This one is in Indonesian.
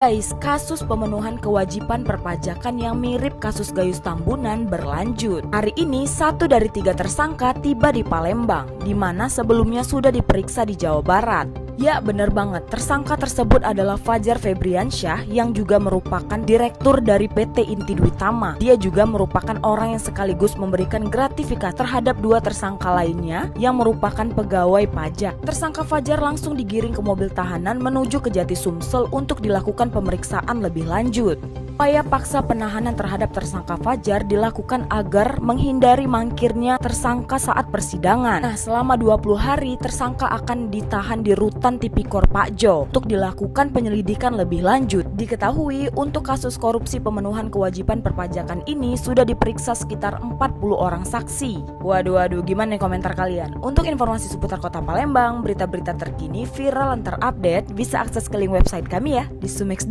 Guys, kasus pemenuhan kewajiban perpajakan yang mirip kasus Gayus Tambunan berlanjut. Hari ini, 1 dari 3 tersangka tiba di Palembang, di mana sebelumnya sudah diperiksa di Jawa Barat. Ya, bener banget, tersangka tersebut adalah Fajar Febriansyah yang juga merupakan direktur dari PT Inti Duitama. Dia juga merupakan orang yang sekaligus memberikan gratifikasi terhadap 2 tersangka lainnya yang merupakan pegawai pajak. Tersangka Fajar langsung digiring ke mobil tahanan menuju ke Jati Sumsel untuk dilakukan pemeriksaan lebih lanjut. Upaya paksa penahanan terhadap tersangka Fajar dilakukan agar menghindari mangkirnya tersangka saat persidangan. Nah, selama 20 hari tersangka akan ditahan di Rutan Tipikor Pakjo untuk dilakukan penyelidikan lebih lanjut. Diketahui untuk kasus korupsi pemenuhan kewajiban perpajakan ini sudah diperiksa sekitar 40 orang saksi. Waduh, gimana nih komentar kalian? Untuk informasi seputar Kota Palembang, berita-berita terkini, viral dan terupdate, bisa akses ke link website kami ya di Sumex.